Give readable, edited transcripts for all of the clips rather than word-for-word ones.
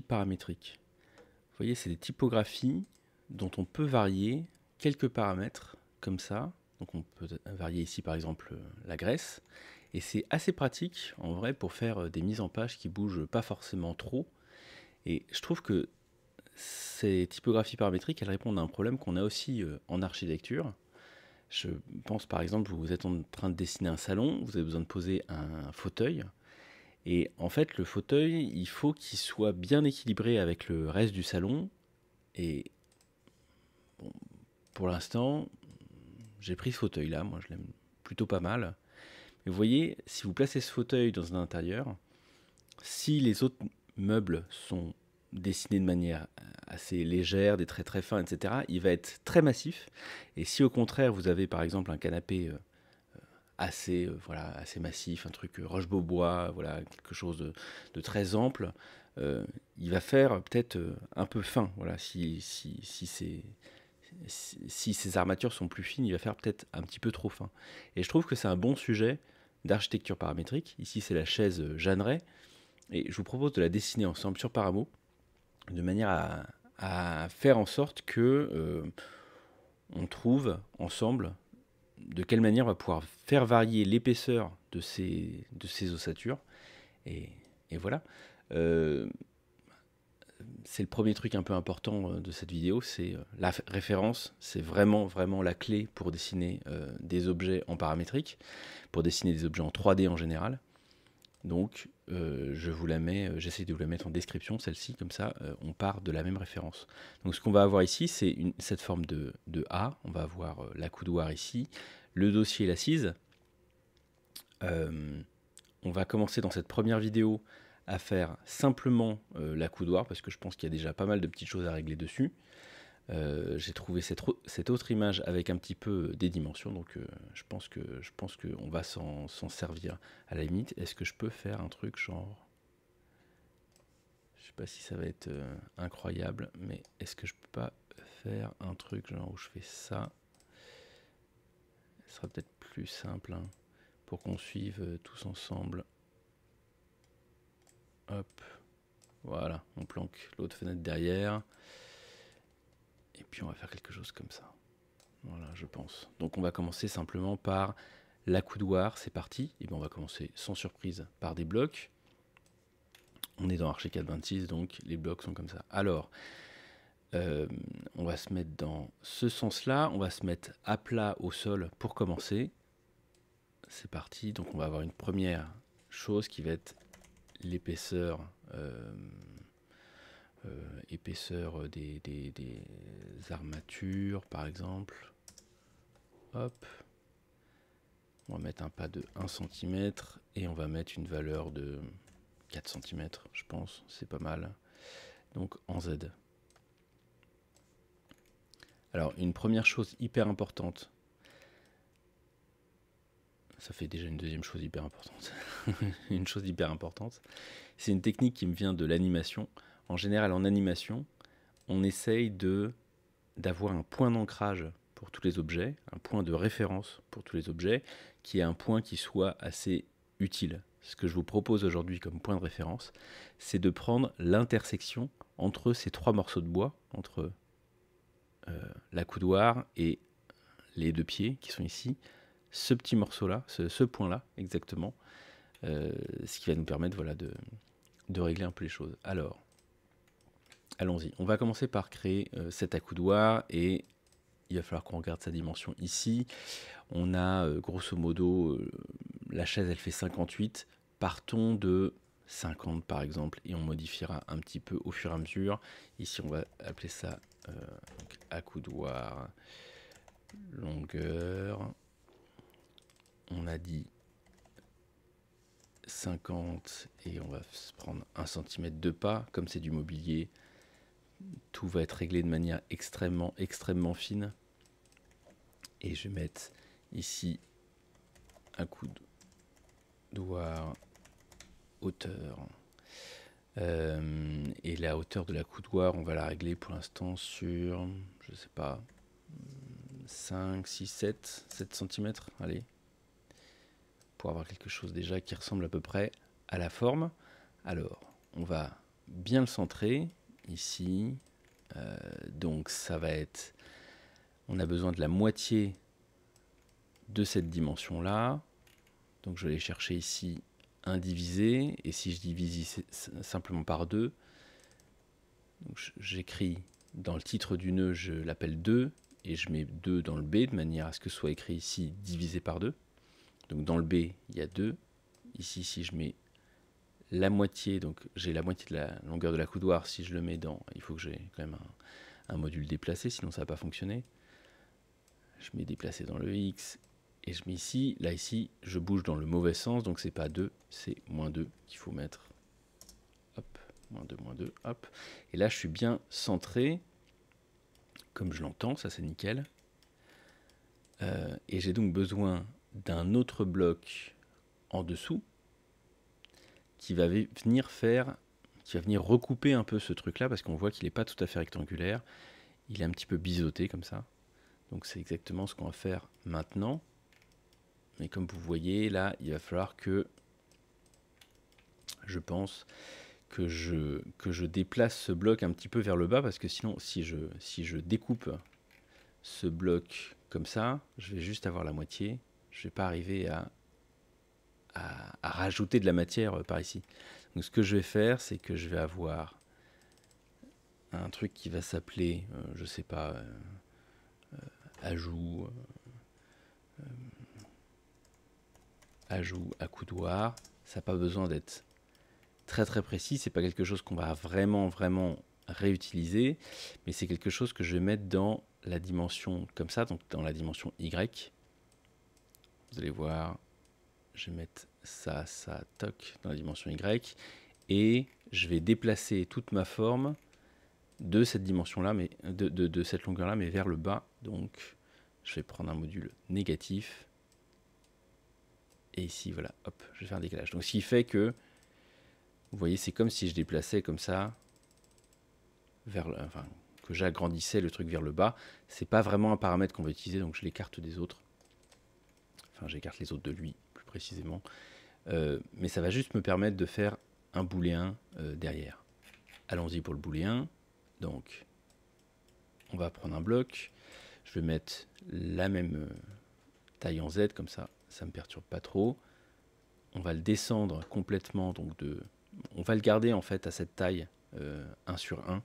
Paramétrique. Vous voyez, c'est des typographies dont on peut varier quelques paramètres comme ça. Donc on peut varier ici par exemple la Grèce. Et c'est assez pratique en vrai pour faire des mises en page qui bougent pas forcément trop. Et je trouve que ces typographies paramétriques, elles répondent à un problème qu'on a aussi en architecture. Je pense par exemple, vous êtes en train de dessiner un salon, vous avez besoin de poser un fauteuil. Et en fait, le fauteuil, il faut qu'il soit bien équilibré avec le reste du salon. Et bon, pour l'instant, j'ai pris ce fauteuil-là. Moi, je l'aime plutôt pas mal. Mais vous voyez, si vous placez ce fauteuil dans un intérieur, si les autres meubles sont dessinés de manière assez légère, des traits très fins, etc., il va être très massif. Et si au contraire, vous avez par exemple un canapé assez massif, un truc roche-beaubois, voilà, quelque chose de très ample, il va faire peut-être un peu fin. Voilà, si ces armatures sont plus fines, il va faire peut-être un petit peu trop fin. Et je trouve que c'est un bon sujet d'architecture paramétrique. Ici, c'est la chaise Jeanneret. Et je vous propose de la dessiner ensemble sur Paramo, de manière à faire en sorte que on trouve ensemble de quelle manière on va pouvoir faire varier l'épaisseur de ces ossatures. Et, et voilà. Euh, c'est le premier truc un peu important de cette vidéo, c'est la référence. C'est vraiment, vraiment la clé pour dessiner des objets en paramétrique, pour dessiner des objets en 3D en général. Donc, je vous la mets, j'essaie de vous la mettre en description, celle-ci, comme ça, on part de la même référence. Donc, ce qu'on va avoir ici, c'est cette forme de A. On va avoir l'accoudoir ici, le dossier et l'assise. On va commencer dans cette première vidéo à faire simplement l'accoudoir, parce que je pense qu'il y a déjà pas mal de petites choses à régler dessus. J'ai trouvé cette autre image avec un petit peu des dimensions, donc je pense qu'on va s'en servir à la limite. Est-ce que je peux faire un truc genre... Je sais pas si ça va être incroyable, mais est-ce que je peux pas faire un truc genre où je fais ça? Ce sera peut-être plus simple hein, pour qu'on suive tous ensemble. Hop, voilà, on planque l'autre fenêtre derrière. Et puis on va faire quelque chose comme ça. Voilà, je pense. Donc on va commencer simplement par l'accoudoir, c'est parti. Et bien on va commencer sans surprise par des blocs. On est dans Archicad 26, donc les blocs sont comme ça. Alors, on va se mettre dans ce sens-là. On va se mettre à plat au sol pour commencer. C'est parti. Donc on va avoir une première chose qui va être l'épaisseur des armatures, par exemple. Hop. On va mettre un pas de 1 cm et on va mettre une valeur de 4 cm, je pense, c'est pas mal. Donc en Z. Alors une première chose hyper importante, ça fait déjà une deuxième chose hyper importante. Une chose hyper importante, c'est une technique qui me vient de l'animation. En général, en animation, on essaye d'avoir un point d'ancrage pour tous les objets, un point de référence pour tous les objets, qui est un point qui soit assez utile. Ce que je vous propose aujourd'hui comme point de référence, c'est de prendre l'intersection entre ces trois morceaux de bois, entre l'accoudoir et les deux pieds qui sont ici, ce petit morceau-là, ce point-là exactement, ce qui va nous permettre voilà, de régler un peu les choses. Alors, allons-y. On va commencer par créer cet accoudoir et il va falloir qu'on regarde sa dimension ici. On a grosso modo, la chaise elle fait 58, partons de 50 par exemple et on modifiera un petit peu au fur et à mesure. Ici on va appeler ça donc, accoudoir, longueur, on a dit 50 et on va se prendre 1 cm de pas, comme c'est du mobilier, tout va être réglé de manière extrêmement fine. Et je vais mettre ici accoudoir hauteur. Et la hauteur de l'accoudoir, on va la régler pour l'instant sur, je sais pas, 5, 6, 7 cm. Allez. Pour avoir quelque chose déjà qui ressemble à peu près à la forme. Alors, on va bien le centrer ici. Donc ça va être, on a besoin de la moitié de cette dimension-là. Donc je vais aller chercher ici un divisé, et si je divise ici simplement par 2, j'écris dans le titre du nœud, je l'appelle 2, et je mets 2 dans le B, de manière à ce que ce soit écrit ici divisé par 2. Donc dans le B, il y a 2. Ici, si je mets la moitié, donc j'ai la moitié de la longueur de la coudoir, si je le mets dans, il faut que j'ai quand même un module déplacé, sinon ça ne va pas fonctionner. Je mets déplacé dans le X, et je mets ici. Là, ici, je bouge dans le mauvais sens, donc c'est pas 2, c'est moins 2 qu'il faut mettre. Hop, moins 2, hop. Et là, je suis bien centré, comme je l'entends, ça c'est nickel. Et j'ai donc besoin d'un autre bloc en dessous qui va venir recouper un peu ce truc-là, parce qu'on voit qu'il n'est pas tout à fait rectangulaire. Il est un petit peu biseauté comme ça. Donc c'est exactement ce qu'on va faire maintenant. Mais comme vous voyez, là, il va falloir que je pense que je déplace ce bloc un petit peu vers le bas, parce que sinon, si je découpe ce bloc comme ça, je vais juste avoir la moitié. Je ne vais pas arriver à rajouter de la matière par ici. Donc ce que je vais faire, c'est que je vais avoir un truc qui va s'appeler, je sais pas, ajout à coudoir. Ça n'a pas besoin d'être très très précis, c'est pas quelque chose qu'on va vraiment réutiliser, mais c'est quelque chose que je vais mettre dans la dimension comme ça, donc dans la dimension Y. Vous allez voir, je vais mettre ça, toc, dans la dimension Y, et je vais déplacer toute ma forme de cette dimension-là, mais de cette longueur-là, mais vers le bas. Donc, je vais prendre un module négatif, et ici, voilà, hop, je vais faire un décalage. Donc, ce qui fait que, vous voyez, c'est comme si je déplaçais comme ça, que j'agrandissais le truc vers le bas. C'est pas vraiment un paramètre qu'on va utiliser, donc je l'écarte des autres. Enfin, j'écarte les autres de lui, plus précisément. Mais ça va juste me permettre de faire un booléen derrière. Allons-y pour le booléen. Donc, on va prendre un bloc. Je vais mettre la même taille en Z, comme ça, ça ne me perturbe pas trop. On va le descendre complètement, donc on va le garder en fait à cette taille 1 sur 1.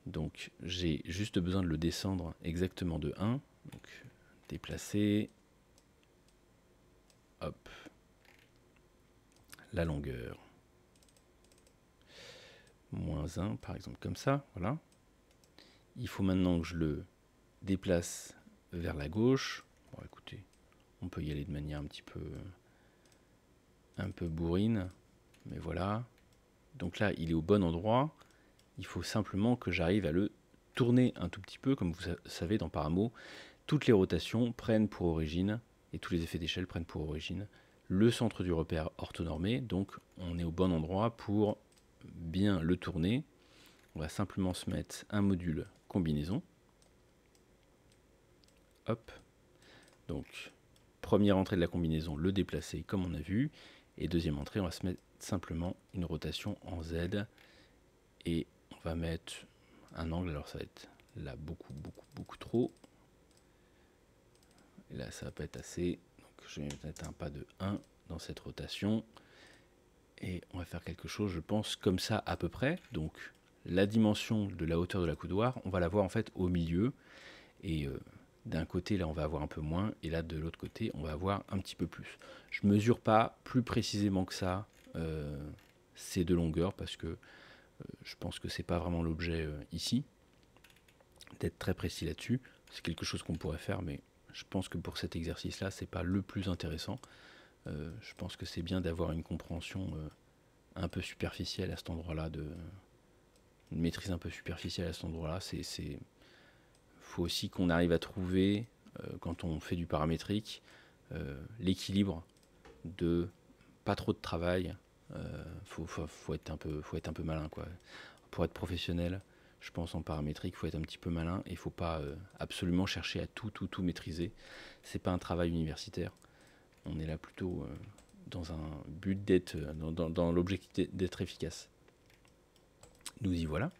Donc j'ai juste besoin de le descendre exactement de 1. Donc déplacer. Hop. La longueur. Moins 1 par exemple, comme ça. Voilà. Il faut maintenant que je le déplace vers la gauche. Bon écoutez, on peut y aller de manière un peu bourrine. Mais voilà. Donc là, il est au bon endroit. Il faut simplement que j'arrive à le tourner un tout petit peu. Comme vous savez, dans Paramo, toutes les rotations prennent pour origine, et tous les effets d'échelle prennent pour origine, le centre du repère orthonormé. Donc on est au bon endroit pour bien le tourner. On va simplement se mettre un module combinaison. Hop. Donc, première entrée de la combinaison, le déplacer comme on a vu. Et deuxième entrée, on va se mettre simplement une rotation en Z. Et on va mettre un angle, alors ça va être là beaucoup trop. Et là, ça va pas être assez. Donc, je vais mettre un pas de 1 dans cette rotation. Et on va faire quelque chose, je pense, comme ça à peu près. Donc, la dimension de la hauteur de la coudoir, on va la voir en fait au milieu. Et d'un côté, là, on va avoir un peu moins. Et là, de l'autre côté, on va avoir un petit peu plus. Je ne mesure pas plus précisément que ça ces deux longueurs parce que je pense que c'est pas vraiment l'objet ici. D'être très précis là-dessus. C'est quelque chose qu'on pourrait faire, mais je pense que pour cet exercice-là, c'est pas le plus intéressant. Je pense que c'est bien d'avoir une compréhension un peu superficielle à cet endroit-là, une maîtrise un peu superficielle à cet endroit-là. Faut aussi qu'on arrive à trouver, quand on fait du paramétrique, l'équilibre de pas trop de travail. Faut être un peu malin, quoi. Pour être professionnel, je pense en paramétrique, il faut être un petit peu malin et il ne faut pas absolument chercher à tout maîtriser. C'est pas un travail universitaire. On est là plutôt dans un but d'être, dans l'objectif d'être efficace. Nous y voilà.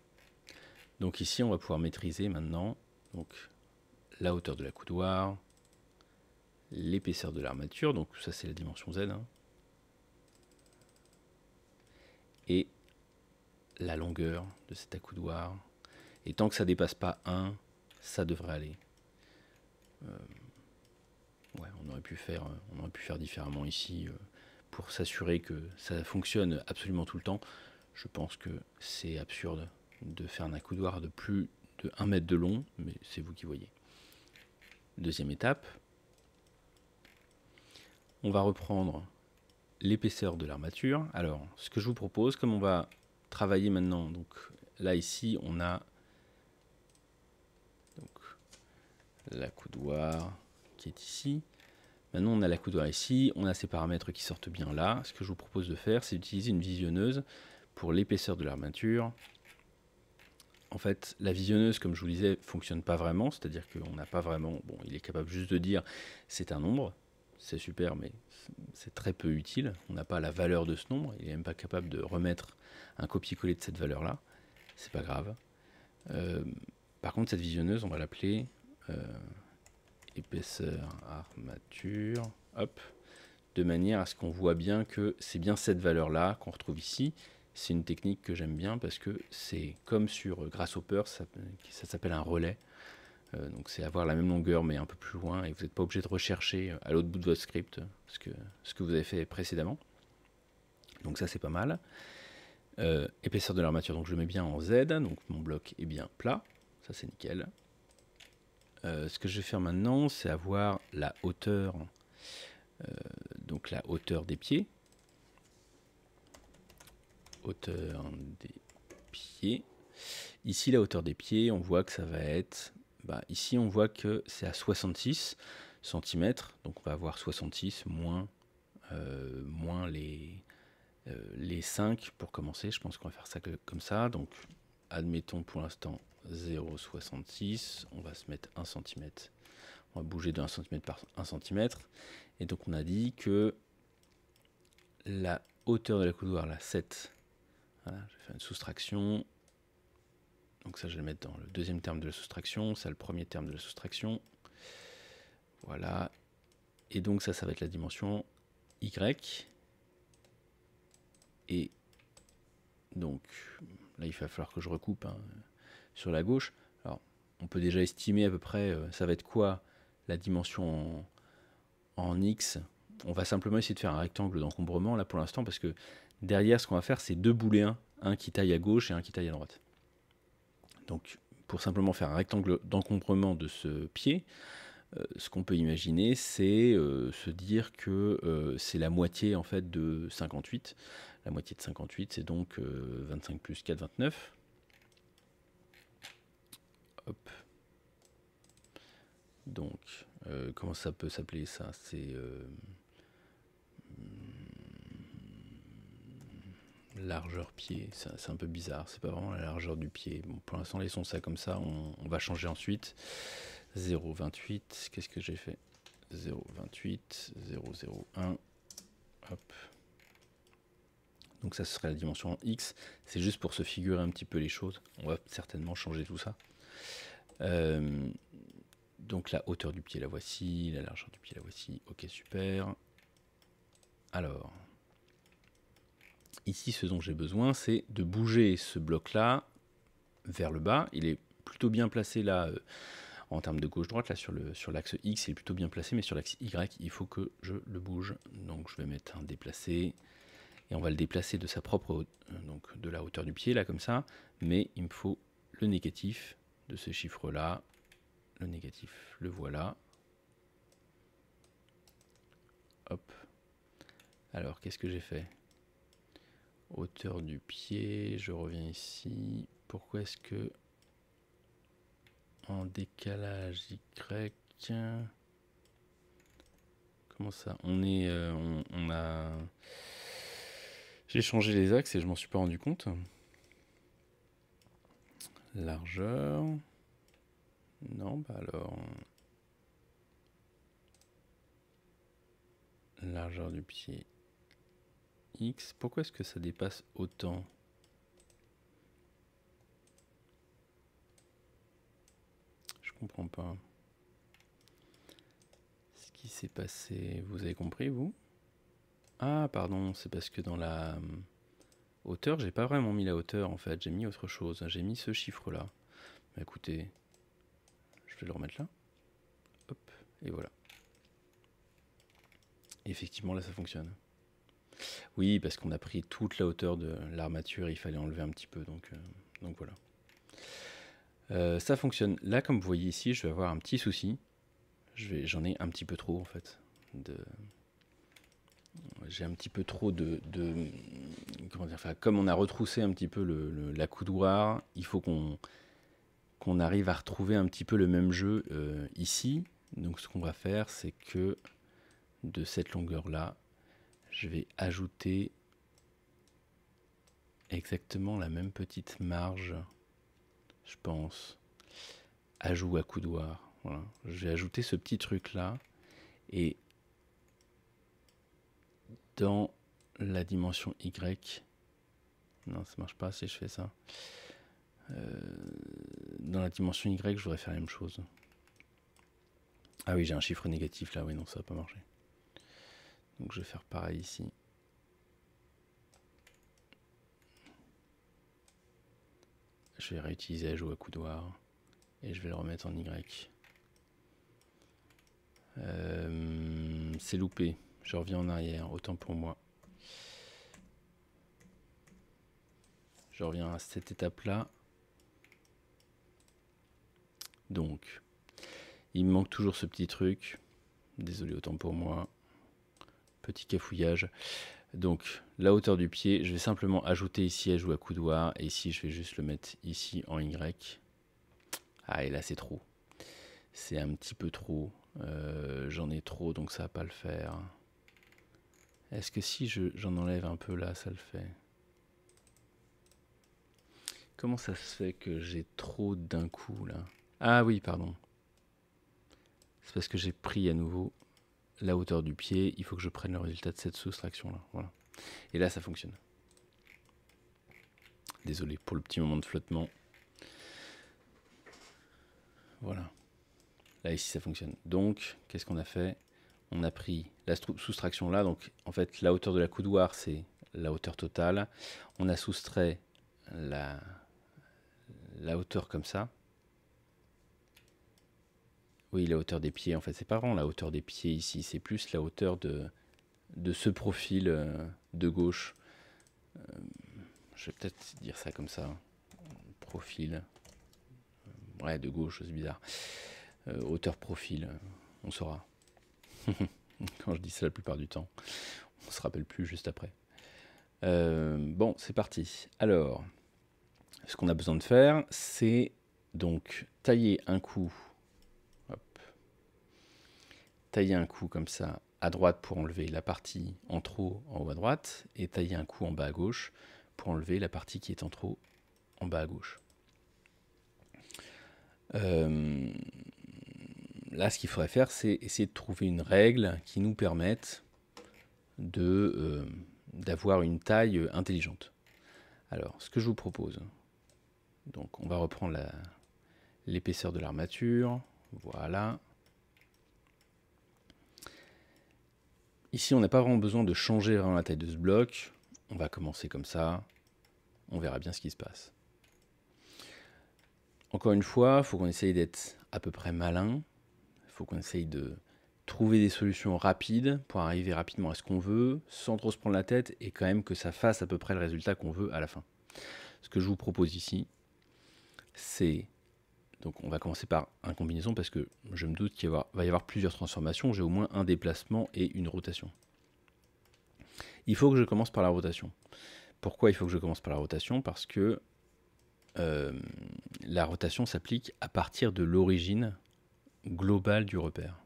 Donc ici, on va pouvoir maîtriser maintenant donc, la hauteur de la coudoir, l'épaisseur de l'armature, donc ça c'est la dimension Z, hein, et la longueur de cet accoudoir. Et tant que ça dépasse pas 1, ça devrait aller. Ouais, on aurait pu faire différemment ici pour s'assurer que ça fonctionne absolument tout le temps. Je pense que c'est absurde de faire un accoudoir de plus de 1 mètre de long, mais c'est vous qui voyez. Deuxième étape, on va reprendre l'épaisseur de l'armature. Alors, ce que je vous propose, comme on va travailler maintenant, donc là ici, on a donc, l'accoudoir qui est ici. Maintenant, on a l'accoudoir ici, on a ces paramètres qui sortent bien là. Ce que je vous propose de faire, c'est d'utiliser une visionneuse pour l'épaisseur de l'armature. En fait, la visionneuse, comme je vous disais, fonctionne pas vraiment, c'est-à-dire qu'on n'a pas vraiment... Bon, il est capable juste de dire c'est un nombre, c'est super, mais c'est très peu utile. On n'a pas la valeur de ce nombre, il n'est même pas capable de remettre un copier-coller de cette valeur-là. C'est pas grave. Par contre, cette visionneuse, on va l'appeler épaisseur armature, hop, de manière à ce qu'on voit bien que c'est bien cette valeur-là qu'on retrouve ici. C'est une technique que j'aime bien parce que c'est comme sur Grasshopper, ça s'appelle un relais. Donc c'est avoir la même longueur mais un peu plus loin et vous n'êtes pas obligé de rechercher à l'autre bout de votre script ce que vous avez fait précédemment. Donc ça c'est pas mal. Épaisseur de l'armature, donc je le mets bien en Z, donc mon bloc est bien plat, ça c'est nickel. Ce que je vais faire maintenant, c'est avoir la hauteur, donc la hauteur des pieds. Hauteur des pieds. Ici, la hauteur des pieds, on voit que ça va être... ici, on voit que c'est à 66 cm. Donc, on va avoir 66 moins les 5 pour commencer. Je pense qu'on va faire ça comme ça. Donc, admettons pour l'instant 0,66. On va se mettre 1 cm. On va bouger de 1 cm par 1 cm. Et donc, on a dit que la hauteur de la coudoir, la 7... Voilà, je vais faire une soustraction. Donc ça, je vais le mettre dans le deuxième terme de la soustraction. Ça, le premier terme de la soustraction. Voilà. Et donc ça va être la dimension Y. Et donc, là, il va falloir que je recoupe sur la gauche. Alors, on peut déjà estimer à peu près, ça va être quoi la dimension en X. On va simplement essayer de faire un rectangle d'encombrement, là, pour l'instant, parce que derrière, ce qu'on va faire, c'est deux boulets, un qui taille à gauche et un qui taille à droite. Donc, pour simplement faire un rectangle d'encombrement de ce pied, ce qu'on peut imaginer, c'est se dire que c'est la moitié en fait de 58. La moitié de 58, c'est donc 25 plus 4, 29. Hop. Donc, comment ça peut s'appeler ça? C'est largeur pied. C'est un peu bizarre. C'est pas vraiment la largeur du pied. Bon, pour l'instant, laissons ça comme ça. On va changer ensuite. 0,28. Qu'est-ce que j'ai fait? 0,28, 0,01. Hop. Donc ça, ce serait la dimension X. C'est juste pour se figurer un petit peu les choses. On va certainement changer tout ça. Donc la hauteur du pied, la voici. La largeur du pied, la voici. Ok, super. Alors, ici, ce dont j'ai besoin, c'est de bouger ce bloc-là vers le bas. Il est plutôt bien placé là, en termes de gauche-droite. Là, sur l'axe X, il est plutôt bien placé, mais sur l'axe Y, il faut que je le bouge. Donc je vais mettre un déplacé. Et on va le déplacer de sa propre donc de la hauteur du pied, là, comme ça. Mais il me faut le négatif de ce chiffre-là. Le négatif, le voilà. Hop. Alors, qu'est-ce que j'ai fait? Hauteur du pied, je reviens ici. Pourquoi est-ce que en décalage Y... Comment ça? On a... J'ai changé les axes et je m'en suis pas rendu compte. Largeur. Non, alors... Largeur du pied X. Pourquoi est-ce que ça dépasse autant? comprends pas. Ce qui s'est passé, vous avez compris, vous? Ah, pardon, c'est parce que dans la hauteur, j'ai pas vraiment mis la hauteur en fait, j'ai mis autre chose. J'ai mis ce chiffre-là. Bah, écoutez, je vais le remettre là. Hop, et voilà. Et effectivement, là, ça fonctionne. Oui, parce qu'on a pris toute la hauteur de l'armature, il fallait enlever un petit peu, donc voilà. Ça fonctionne. Là, comme vous voyez ici, je vais avoir un petit souci. J'en ai un petit peu trop, en fait. J'ai un petit peu trop comment dire, enfin, comme on a retroussé un petit peu la coudoir, il faut qu'on arrive à retrouver un petit peu le même jeu ici. Donc ce qu'on va faire, c'est que de cette longueur-là, je vais ajouter exactement la même petite marge, je pense. Ajout à coudoir. Voilà. Je vais ajouter ce petit truc-là. Et dans la dimension Y, non, ça marche pas si je fais ça. Dans la dimension Y, je voudrais faire la même chose. Ah oui, j'ai un chiffre négatif là, oui, non, ça va pas marcher. Donc je vais faire pareil ici. Je vais réutiliser ajout à coudoir et je vais le remettre en Y. C'est loupé, je reviens en arrière, autant pour moi. Je reviens à cette étape-là. Donc, il me manque toujours ce petit truc. Désolé, autant pour moi. Petit cafouillage. Donc, la hauteur du pied, je vais simplement ajouter ici ajout à coudoir. Et ici, je vais juste le mettre ici en Y. Ah, et là, c'est trop. C'est un petit peu trop. J'en ai trop, donc ça va pas le faire. Est-ce que si j'en enlève un peu là, ça le fait? Comment ça se fait que j'ai trop d'un coup là? Ah oui, pardon. C'est parce que j'ai pris à nouveau la hauteur du pied. Il faut que je prenne le résultat de cette soustraction là. Voilà. Et là, ça fonctionne. Désolé pour le petit moment de flottement. Voilà. Là, ici, ça fonctionne. Donc, qu'est-ce qu'on a fait? On a pris la soustraction là. Donc, en fait, la hauteur de la coudoir, c'est la hauteur totale. On a soustrait la hauteur comme ça. Oui, la hauteur des pieds, en fait, c'est pas vraiment la hauteur des pieds ici, c'est plus la hauteur de ce profil de gauche. Je vais peut-être dire ça comme ça. Profil. Ouais, de gauche, c'est bizarre. Hauteur profil, on saura. Quand je dis ça la plupart du temps, on se rappelle plus juste après. Bon, c'est parti. Alors, ce qu'on a besoin de faire, c'est donc tailler un coup. Hop. Tailler un coup comme ça à droite pour enlever la partie en trop en haut à droite et tailler un coup en bas à gauche pour enlever la partie qui est en trop en bas à gauche. Là, ce qu'il faudrait faire, c'est essayer de trouver une règle qui nous permette d'avoir une taille intelligente. Alors, ce que je vous propose, donc on va reprendre l'épaisseur de l'armature, voilà. Ici, on n'a pas vraiment besoin de changer vraiment la taille de ce bloc. On va commencer comme ça. On verra bien ce qui se passe. Encore une fois, il faut qu'on essaye d'être à peu près malin. Il faut qu'on essaye de trouver des solutions rapides pour arriver rapidement à ce qu'on veut, sans trop se prendre la tête, et quand même que ça fasse à peu près le résultat qu'on veut à la fin. Ce que je vous propose ici, c'est... Donc on va commencer par une combinaison parce que je me doute qu'il va y avoir plusieurs transformations. J'ai au moins un déplacement et une rotation. Il faut que je commence par la rotation. Pourquoi il faut que je commence par la rotation? Parce que la rotation s'applique à partir de l'origine globale du repère.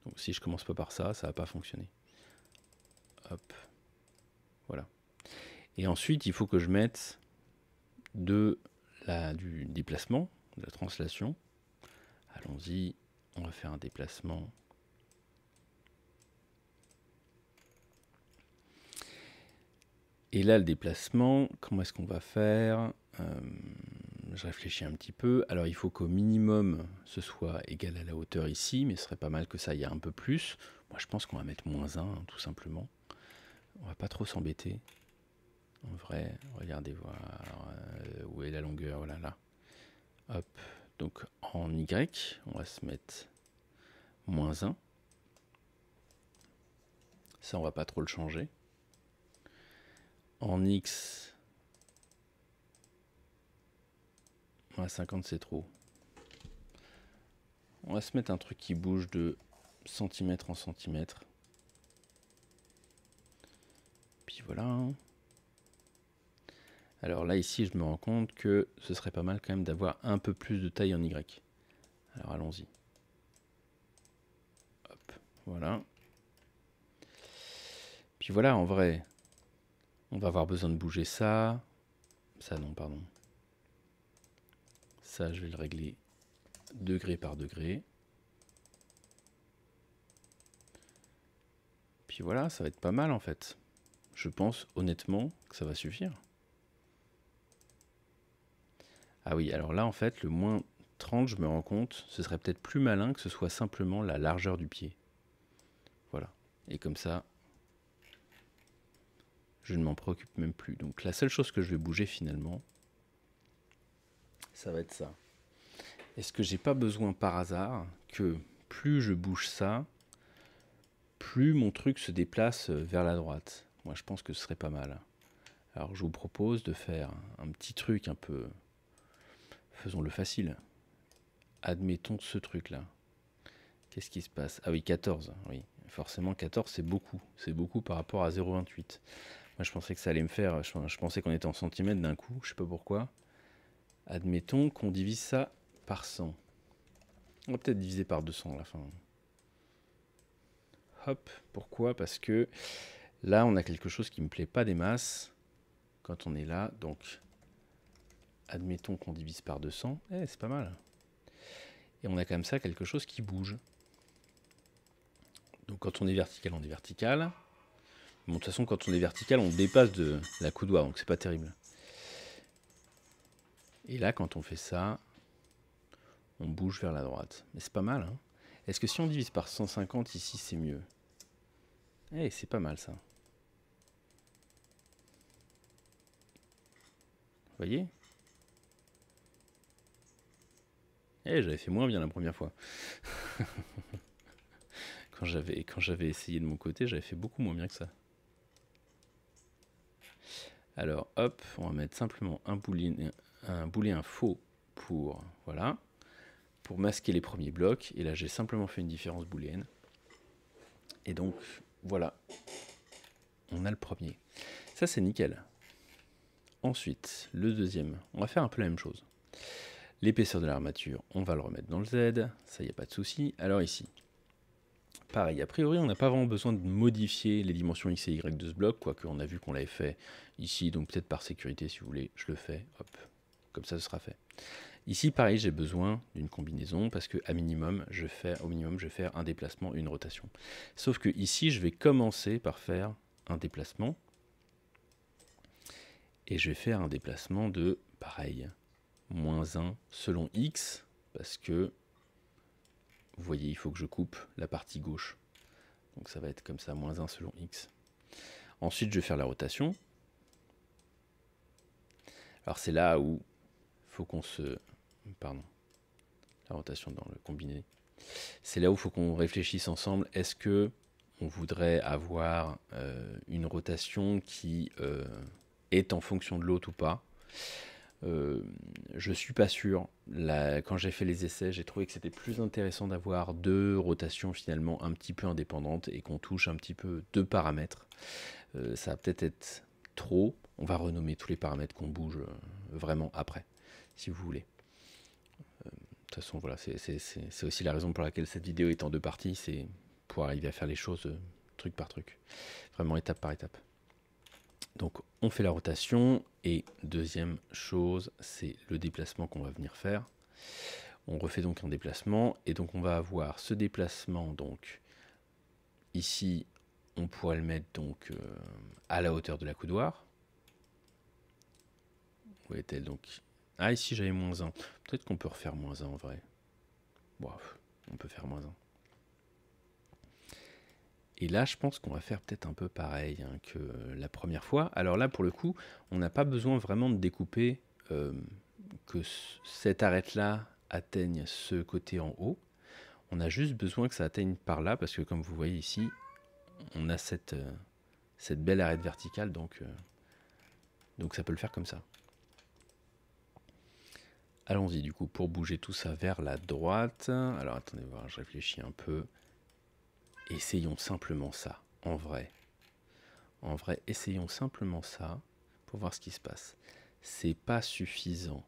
Donc si je commence pas par ça, ça va pas fonctionner. Hop, voilà. Et ensuite, il faut que je mette du déplacement, de la translation. Allons-y, on va faire un déplacement. Et là, le déplacement, comment est-ce qu'on va faire? je réfléchis un petit peu. Alors il faut qu'au minimum ce soit égal à la hauteur ici, mais ce serait pas mal que ça aille un peu plus. Moi je pense qu'on va mettre -1, hein, tout simplement. On va pas trop s'embêter. En vrai, regardez voir où est la longueur, voilà là. Hop, donc en Y, on va se mettre -1. Ça, on va pas trop le changer. En X, 50 c'est trop. On va se mettre un truc qui bouge de centimètre en centimètre. Puis voilà. Alors là, ici, je me rends compte que ce serait pas mal quand même d'avoir un peu plus de taille en Y. Alors allons-y. Hop, voilà. Puis voilà, en vrai, on va avoir besoin de bouger ça. Ça, non, pardon. Ça, je vais le régler degré par degré. Puis voilà, ça va être pas mal en fait. Je pense honnêtement que ça va suffire. Ah oui, alors là en fait, le -30, je me rends compte, ce serait peut-être plus malin que ce soit simplement la largeur du pied. Voilà. Et comme ça, je ne m'en préoccupe même plus. Donc la seule chose que je vais bouger finalement, ça va être ça. Est-ce que j'ai pas besoin par hasard que plus je bouge ça, plus mon truc se déplace vers la droite? Moi je pense que ce serait pas mal. Alors je vous propose de faire un petit truc un peu... Faisons-le facile. Admettons ce truc-là. Qu'est-ce qui se passe? Ah oui, 14. Oui, forcément 14 c'est beaucoup. C'est beaucoup par rapport à 0,28. Moi je pensais que ça allait me faire... Je pensais qu'on était en centimètres d'un coup, je sais pas pourquoi. Admettons qu'on divise ça par 100. On va peut-être diviser par 200 à la fin. Hop, pourquoi? Parce que là on a quelque chose qui me plaît pas des masses quand on est là. Donc admettons qu'on divise par 200. C'est pas mal. Et on a comme ça quelque chose qui bouge. Donc quand on est vertical, on est vertical. Bon, de toute façon, quand on est vertical, on dépasse de la coudoir, donc c'est pas terrible. Et là, quand on fait ça, on bouge vers la droite. Mais c'est pas mal, hein. Est-ce que si on divise par 150 ici, c'est mieux? C'est pas mal ça. Vous voyez? J'avais fait moins bien la première fois. Quand j'avais essayé de mon côté, j'avais fait beaucoup moins bien que ça. Alors hop, on va mettre simplement un booléen faux pour, voilà, pour masquer les premiers blocs. Et là, j'ai simplement fait une différence booléenne. Et donc, voilà, on a le premier. Ça, c'est nickel. Ensuite, le deuxième, on va faire un peu la même chose. L'épaisseur de l'armature, on va le remettre dans le Z, ça, il n'y a pas de souci. Alors ici, pareil, a priori, on n'a pas vraiment besoin de modifier les dimensions X et Y de ce bloc, quoique on a vu qu'on l'avait fait ici, donc peut-être par sécurité, si vous voulez, je le fais, hop, comme ça, ce sera fait. Ici, pareil, j'ai besoin d'une combinaison, parce que au minimum, je vais faire un déplacement, une rotation. Sauf que ici, je vais commencer par faire un déplacement, et je vais faire un déplacement de, pareil, -1 selon X, parce que, vous voyez, il faut que je coupe la partie gauche. Donc ça va être comme ça, -1 selon X. Ensuite, je vais faire la rotation. Alors c'est là où il faut qu'on se... Pardon. La rotation dans le combiné. C'est là où il faut qu'on réfléchisse ensemble. Est-ce que on voudrait avoir une rotation qui est en fonction de l'autre ou pas? Je suis pas sûr. Là, quand j'ai fait les essais, j'ai trouvé que c'était plus intéressant d'avoir deux rotations finalement un petit peu indépendantes et qu'on touche un petit peu deux paramètres. Ça va peut-être être trop. On va renommer tous les paramètres qu'on bouge vraiment après, si vous voulez. De toute façon, voilà, c'est aussi la raison pour laquelle cette vidéo est en deux parties, c'est pour arriver à faire les choses truc par truc, vraiment étape par étape. Donc on fait la rotation et deuxième chose, c'est le déplacement qu'on va venir faire. On refait donc un déplacement et donc on va avoir ce déplacement donc ici on pourrait le mettre donc à la hauteur de la coudoir. Où est-elle donc Ah, ici j'avais -1. Peut-être qu'on peut refaire -1 en vrai. Bon, on peut faire -1. Et là, je pense qu'on va faire peut-être un peu pareil hein, que la première fois. Alors là, pour le coup, on n'a pas besoin vraiment de découper que cette arête-là atteigne ce côté en haut. On a juste besoin que ça atteigne par là, parce que comme vous voyez ici, on a cette belle arête verticale, donc ça peut le faire comme ça. Allons-y du coup pour bouger tout ça vers la droite. Alors attendez voir, je réfléchis un peu. Essayons simplement ça, en vrai. En vrai, essayons simplement ça pour voir ce qui se passe. C'est pas suffisant.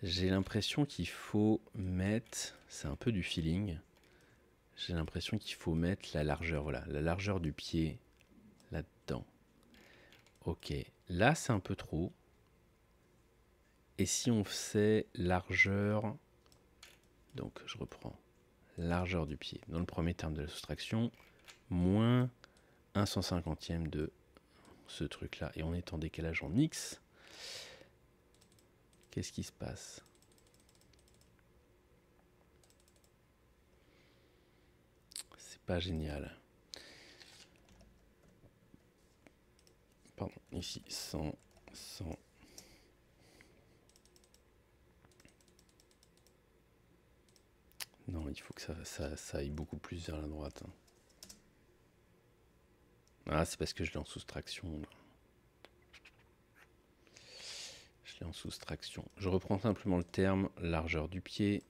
J'ai l'impression qu'il faut mettre, c'est un peu du feeling. J'ai l'impression qu'il faut mettre la largeur, voilà, la largeur du pied là-dedans. Ok, là c'est un peu trop. Et si on faisait largeur, donc je reprends, largeur du pied, dans le premier terme de la soustraction, moins 1 150e de ce truc-là, et on est en décalage en X, qu'est-ce qui se passe? C'est pas génial. Pardon, ici, 100, 100. Non, il faut que ça aille beaucoup plus vers la droite. Ah, c'est parce que je l'ai en soustraction. Là. Je l'ai en soustraction. Je reprends simplement le terme largeur du pied.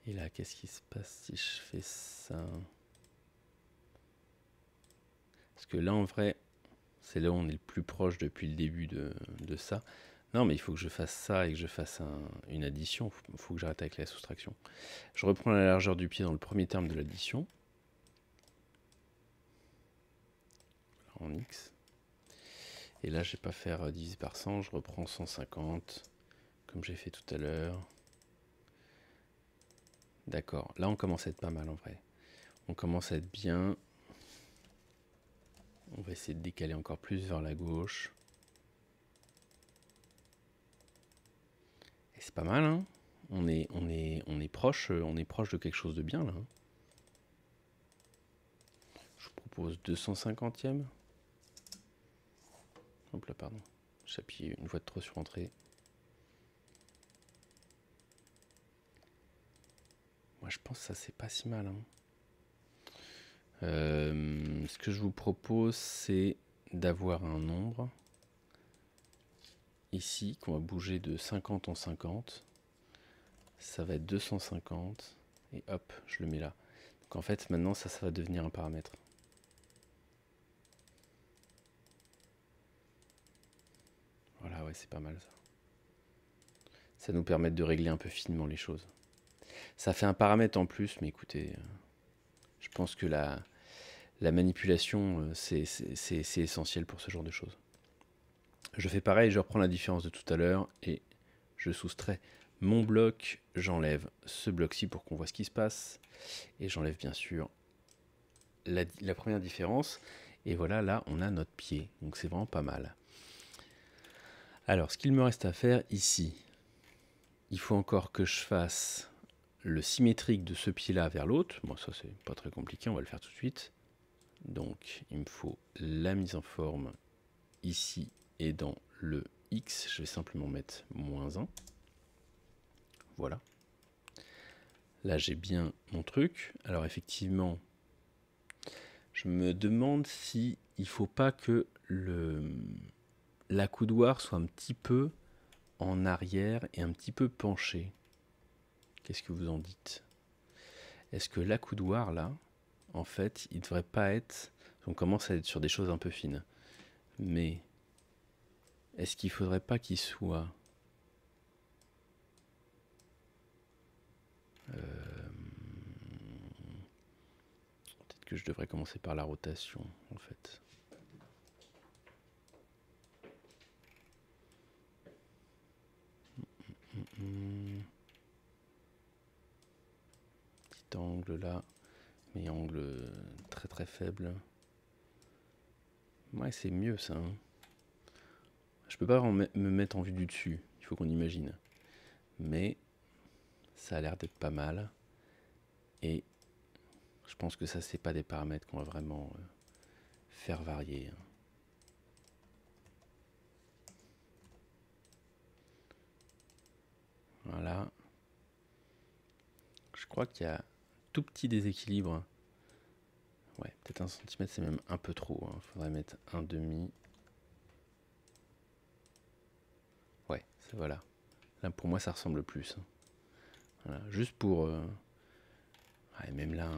Et là, qu'est-ce qui se passe si je fais ça? Parce que là, en vrai, c'est là où on est le plus proche depuis le début de ça. Non, mais il faut que je fasse ça et que je fasse une addition. Il faut que j'arrête avec la soustraction. Je reprends la largeur du pied dans le premier terme de l'addition. En X. Et là, je ne vais pas faire divisé par 100. Je reprends 150, comme j'ai fait tout à l'heure. D'accord. Là, on commence à être pas mal en vrai. On commence à être bien. On va essayer de décaler encore plus vers la gauche. Et c'est pas mal, hein. On est proche de quelque chose de bien là. Je vous propose 250e. Hop là, pardon. J'appuie une fois de trop sur entrée. Moi, je pense que ça c'est pas si mal. Hein. Ce que je vous propose, c'est d'avoir un nombre ici qu'on va bouger de 50 en 50. Ça va être 250 et hop, je le mets là. Donc en fait, maintenant, ça va devenir un paramètre. Voilà, ouais, c'est pas mal ça. Ça nous permet de régler un peu finement les choses. Ça fait un paramètre en plus, mais écoutez, je pense que la manipulation, c'est essentiel pour ce genre de choses. Je fais pareil, je reprends la différence de tout à l'heure et je soustrais mon bloc, j'enlève ce bloc-ci pour qu'on voit ce qui se passe et j'enlève bien sûr la première différence et voilà, là on a notre pied, donc c'est vraiment pas mal. Alors, ce qu'il me reste à faire ici, il faut encore que je fasse le symétrique de ce pied-là vers l'autre. Bon, ça c'est pas très compliqué, on va le faire tout de suite. Donc, il me faut la mise en forme ici et dans le X, je vais simplement mettre -1. Voilà. Là, j'ai bien mon truc. Alors, effectivement, je me demande si il faut pas que l'accoudoir soit un petit peu en arrière et un petit peu penché. Qu'est-ce que vous en dites? Est-ce que l'accoudoir, là, en fait, il devrait pas être... On commence à être sur des choses un peu fines. Mais est-ce qu'il faudrait pas qu'il soit... Peut-être que je devrais commencer par la rotation, en fait. Petit angle là, mais angle très très faible. Ouais, c'est mieux ça. Hein. peux pas me mettre en vue du dessus, il faut qu'on imagine. Mais ça a l'air d'être pas mal. Et je pense que ça, c'est pas des paramètres qu'on va vraiment faire varier. Voilà. Je crois qu'il y a tout petit déséquilibre. Ouais, peut-être 1 cm, c'est même un peu trop. Il faudrait mettre un demi. Ouais, voilà. Là, pour moi, ça ressemble plus. Voilà, juste pour... Ouais, même là,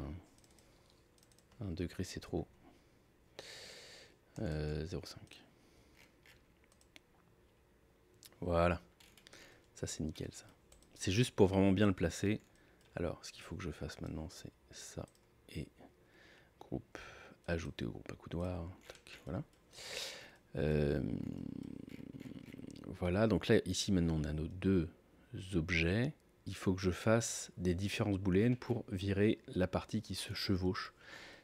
1 degré, c'est trop. 0,5. Voilà. Ça, c'est nickel, ça. C'est juste pour vraiment bien le placer. Alors, ce qu'il faut que je fasse maintenant, c'est ça. Et groupe, ajouter au groupe accoudoir. Voilà. Voilà, donc là, ici, maintenant, on a nos 2 objets. Il faut que je fasse des différences booléennes pour virer la partie qui se chevauche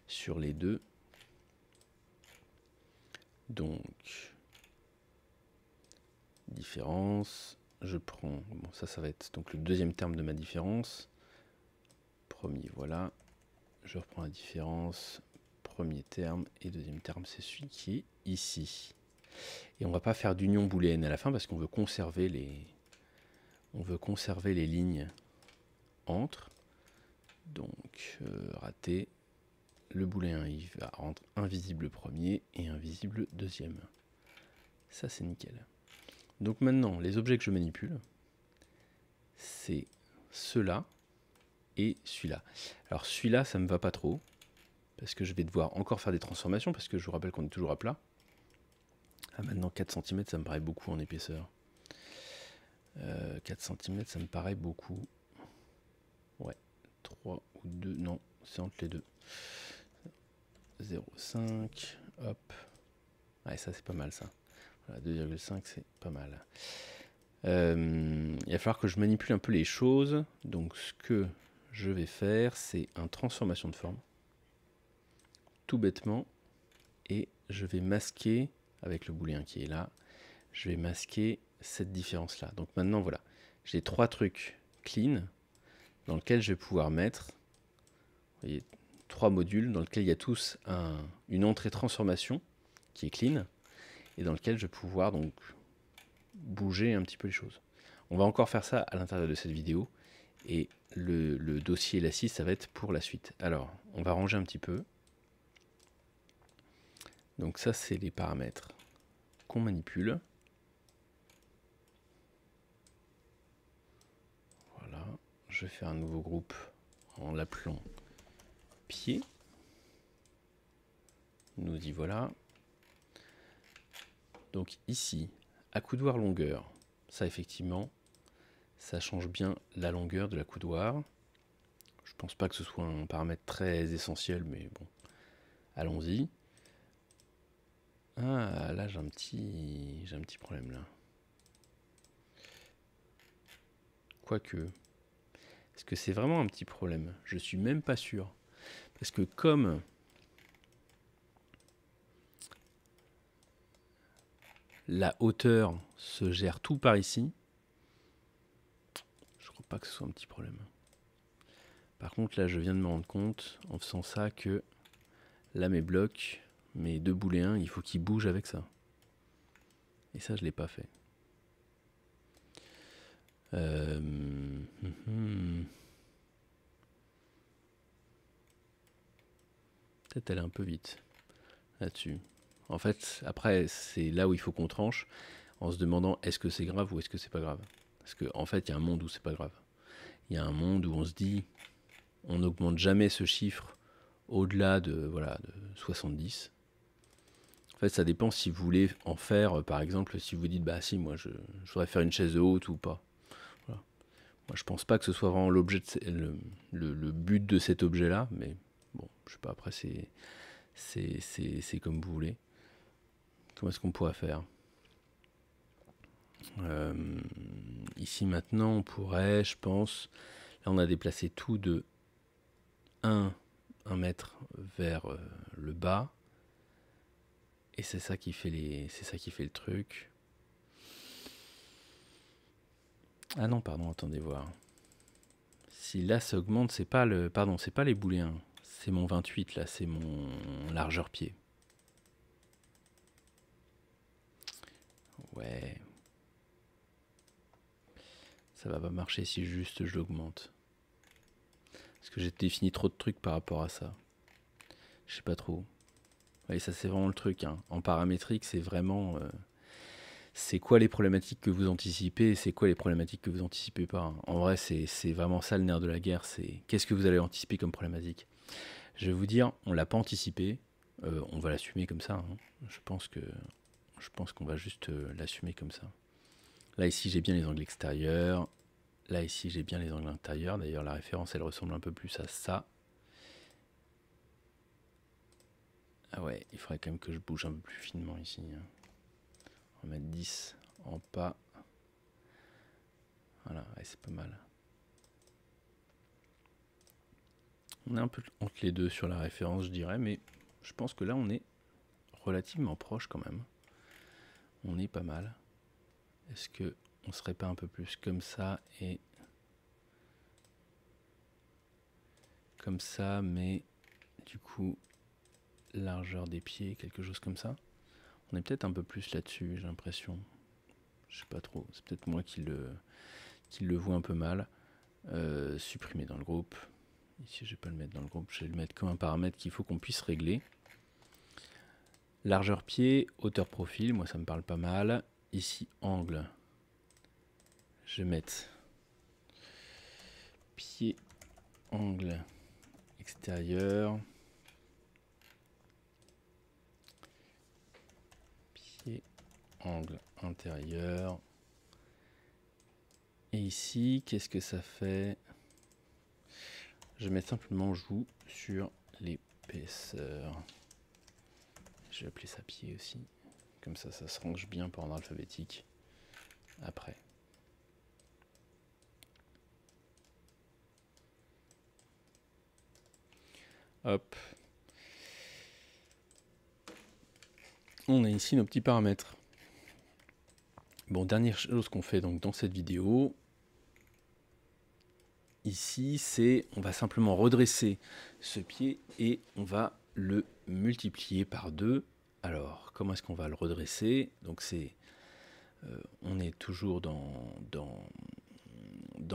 sur les 2. Donc, différence, je prends, bon ça va être donc le deuxième terme de ma différence. Premier, voilà. Je reprends la différence, premier terme, et deuxième terme, c'est celui qui est ici. Et on va pas faire d'union booléenne à la fin parce qu'on veut conserver les lignes entre. Donc, raté. Le booléen, il va rendre invisible premier et invisible deuxième. Ça, c'est nickel. Donc maintenant, les objets que je manipule, c'est ceux-là et celui-là. Alors celui-là, ça ne me va pas trop, parce que je vais devoir encore faire des transformations, parce que je vous rappelle qu'on est toujours à plat. Ah, maintenant 4 cm, ça me paraît beaucoup en épaisseur. 4 cm, ça me paraît beaucoup. Ouais, 3 ou 2, non, c'est entre les deux. 0,5, hop. Ouais, ça c'est pas mal ça. Voilà, 2,5 c'est pas mal. Il va falloir que je manipule un peu les choses. Donc ce que je vais faire, c'est une transformation de forme. Tout bêtement. Et je vais masquer, avec le booléen qui est là, je vais masquer cette différence-là. Donc maintenant, voilà. J'ai 3 trucs clean dans lesquels je vais pouvoir mettre, vous voyez, 3 modules dans lesquels il y a tous une entrée transformation qui est clean et dans lequel je vais pouvoir donc bouger un petit peu les choses. On va encore faire ça à l'intérieur de cette vidéo et le dossier la 6, ça va être pour la suite. Alors, on va ranger un petit peu. Donc ça, c'est les paramètres qu'on manipule. Voilà, je vais faire un nouveau groupe en l'appelant pied. Nous y voilà. Donc ici, accoudoir longueur, ça effectivement, ça change bien la longueur de l'accoudoir. Je pense pas que ce soit un paramètre très essentiel, mais bon, allons-y. Ah, là j'ai un petit problème là. Quoique, est-ce que c'est vraiment un petit problème? Je suis même pas sûr. Parce que comme la hauteur se gère tout par ici, je crois pas que ce soit un petit problème. Par contre, là, je viens de me rendre compte, en faisant ça, que là, mes blocs, mes 2 booléens, il faut qu'ils bougent avec ça. Et ça, je l'ai pas fait. Peut-être aller un peu vite là-dessus. En fait, après, c'est là où il faut qu'on tranche en se demandant est-ce que c'est grave ou est-ce que c'est pas grave. Parce qu'en fait, il y a un monde où c'est pas grave. Il y a un monde où on se dit on n'augmente jamais ce chiffre au-delà de 70. En fait, ça dépend si vous voulez en faire, par exemple, si vous dites bah si, moi je voudrais faire une chaise haute ou pas. Voilà. Moi, je pense pas que ce soit vraiment l'objet, le but de cet objet-là, mais bon, je sais pas. Après, c'est comme vous voulez. Comment est-ce qu'on pourrait faire? Ici maintenant, on pourrait, je pense, là on a déplacé tout de 1 mètre vers le bas. Et c'est ça qui fait le truc. Ah non, pardon, attendez voir. Si là ça augmente, c'est pas le. Pardon, c'est pas les booléens. C'est mon 28 là, c'est mon largeur pied. Ouais. Ça va pas marcher si juste je l'augmente. Parce que j'ai défini trop de trucs par rapport à ça. Je sais pas trop. Ouais, ça c'est vraiment le truc. Hein. En paramétrique, c'est vraiment... c'est quoi les problématiques que vous anticipez et c'est quoi les problématiques que vous anticipez pas. Hein. En vrai, c'est vraiment ça le nerf de la guerre. C'est qu'est-ce que vous allez anticiper comme problématique. Je vais vous dire, on l'a pas anticipé. On va l'assumer comme ça. Hein. Je pense qu'on va juste l'assumer comme ça. Là, ici, j'ai bien les angles extérieurs. Là, ici, j'ai bien les angles intérieurs. D'ailleurs, la référence, elle ressemble un peu plus à ça. Ah ouais, il faudrait quand même que je bouge un peu plus finement ici. On va mettre 10 en pas. Voilà, ouais, c'est pas mal. On est un peu entre les deux sur la référence, je dirais, mais je pense que là, on est relativement proche quand même. On est pas mal. Est-ce que on serait pas un peu plus comme ça et comme ça, mais du coup, largeur des pieds, quelque chose comme ça. On est peut-être un peu plus là-dessus, j'ai l'impression. Je sais pas trop, c'est peut-être moi qui le vois un peu mal. Supprimer dans le groupe. Ici, je vais pas le mettre dans le groupe, je vais le mettre comme un paramètre qu'il faut qu'on puisse régler. Largeur pied, hauteur profil, moi ça me parle pas mal. Ici, angle. Je vais mettre pied, angle extérieur. Pied, angle intérieur. Et ici, qu'est-ce que ça fait? Je vais mettre simplement joue sur l'épaisseur. Je vais appeler ça pied aussi. Comme ça, ça se range bien pour ordre alphabétique. Après. Hop. On a ici nos petits paramètres. Bon, dernière chose qu'on fait donc dans cette vidéo. Ici, c'est on va simplement redresser ce pied et on va le multiplier par 2. Alors, comment est-ce qu'on va le redresser? Donc c'est on est toujours dans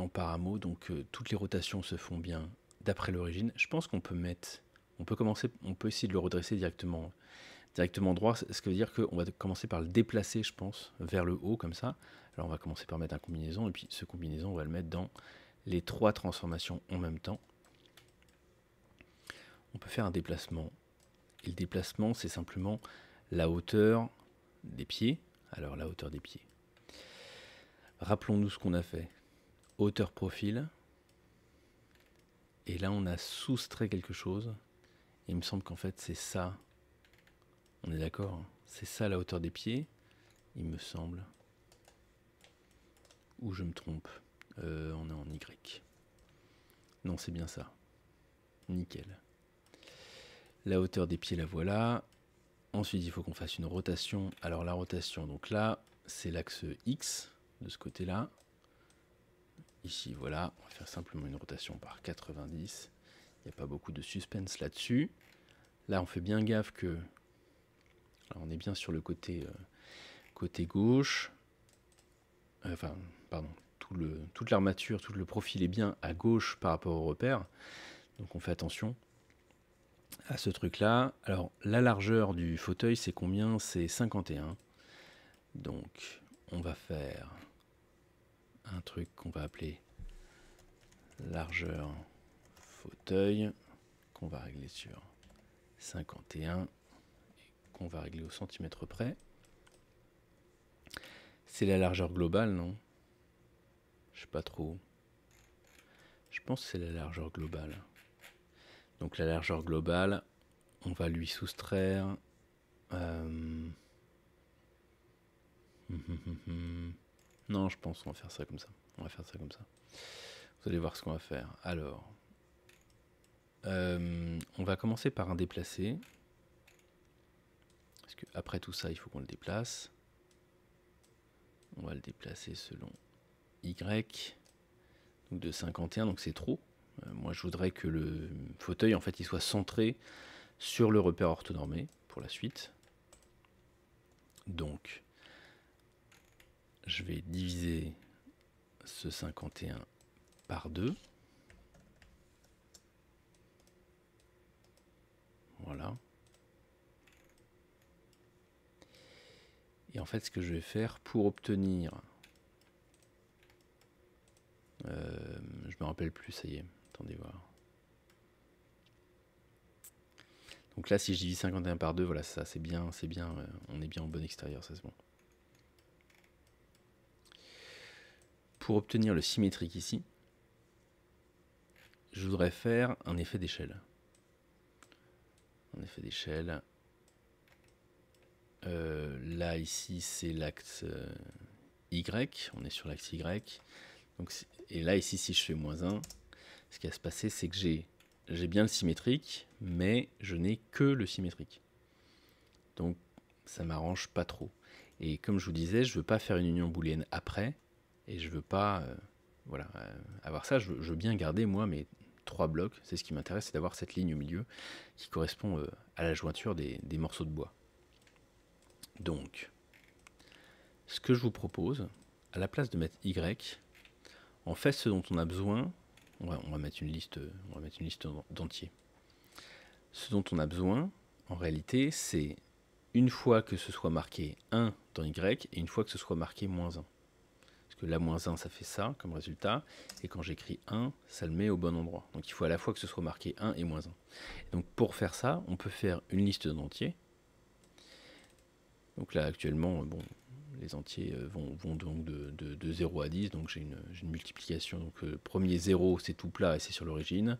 Paramo, donc toutes les rotations se font bien d'après l'origine. Je pense qu'on peut on peut essayer de le redresser directement droit, ce qui veut dire qu'on va commencer par le déplacer, je pense, vers le haut comme ça. Alors on va commencer par mettre un combinaison et puis ce combinaison, on va le mettre dans les 3 transformations en même temps. On peut faire un déplacement. Et le déplacement, c'est simplement la hauteur des pieds. Alors la hauteur des pieds. Rappelons-nous ce qu'on a fait. Hauteur profil. Et là, on a soustrait quelque chose. Et il me semble qu'en fait, c'est ça. On est d'accord, hein? C'est ça la hauteur des pieds, il me semble. Ou je me trompe. On est en Y. Non, c'est bien ça. Nickel. La hauteur des pieds, la voilà. Ensuite, il faut qu'on fasse une rotation. Alors la rotation, donc là, c'est l'axe X, de ce côté-là. Ici, voilà. On va faire simplement une rotation par 90. Il n'y a pas beaucoup de suspense là-dessus. Là, on fait bien gaffe que... Alors, on est bien sur le côté gauche. Enfin, pardon. Toute l'armature, tout le profil est bien à gauche par rapport au repère. Donc on fait attention à ce truc-là. Alors la largeur du fauteuil, c'est combien? C'est 51. Donc on va faire un truc qu'on va appeler largeur fauteuil, qu'on va régler sur 51 et qu'on va régler au centimètre près. C'est la largeur globale, non? Je sais pas trop. Je pense que c'est la largeur globale. Donc la largeur globale, on va lui soustraire... Non, je pense qu'on va faire ça comme ça. On va faire ça comme ça. Vous allez voir ce qu'on va faire. Alors, on va commencer par un déplacé. Parce qu'après tout ça, il faut qu'on le déplace. On va le déplacer selon Y, donc de 51, donc c'est trop. Moi, je voudrais que le fauteuil, en fait, il soit centré sur le repère orthonormé pour la suite. Donc, je vais diviser ce 51 par 2. Voilà. Et en fait, ce que je vais faire pour obtenir... je me rappelle plus, ça y est. Attendez voir. Donc là, si je divise 51 par 2, voilà, ça c'est bien, on est bien en bon extérieur, ça c'est bon. Pour obtenir le symétrique ici, je voudrais faire un effet d'échelle. Un effet d'échelle. Là, ici, c'est l'axe Y, on est sur l'axe Y. Donc, et là, ici, si je fais -1, ce qui va se passer, c'est que j'ai bien le symétrique, mais je n'ai que le symétrique. Donc, ça m'arrange pas trop. Et comme je vous disais, je veux pas faire une union booléenne après, et je veux pas voilà, avoir ça. Je veux bien garder, moi, mes 3 blocs. C'est ce qui m'intéresse, c'est d'avoir cette ligne au milieu qui correspond à la jointure des morceaux de bois. Donc, ce que je vous propose, à la place de mettre Y, en fait, ce dont on a besoin, on va mettre une liste d'entiers. Ce dont on a besoin, en réalité, c'est une fois que ce soit marqué 1 dans Y et une fois que ce soit marqué -1. Parce que là, -1, ça fait ça comme résultat. Et quand j'écris 1, ça le met au bon endroit. Donc il faut à la fois que ce soit marqué 1 et -1. Donc pour faire ça, on peut faire une liste d'entiers. Donc là, actuellement, bon, les entiers vont donc de 0 à 10. Donc j'ai une multiplication. Donc premier 0, c'est tout plat et c'est sur l'origine.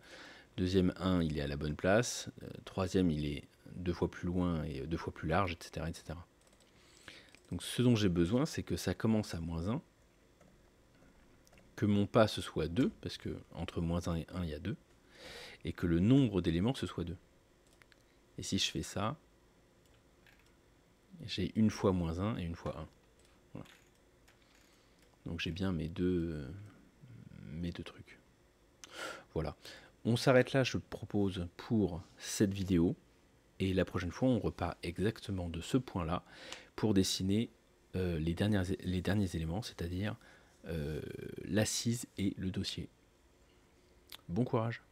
Deuxième 1, il est à la bonne place. Troisième, il est 2 fois plus loin et 2 fois plus large, etc. etc. Donc ce dont j'ai besoin, c'est que ça commence à -1, que mon pas ce soit 2, parce que entre -1 et 1, il y a 2, et que le nombre d'éléments ce soit 2. Et si je fais ça, j'ai une fois -1 et une fois 1. Voilà. Donc j'ai bien mes deux trucs. Voilà. On s'arrête là, je propose, pour cette vidéo. Et la prochaine fois, on repart exactement de ce point-là pour dessiner les derniers éléments, c'est-à-dire l'assise et le dossier. Bon courage!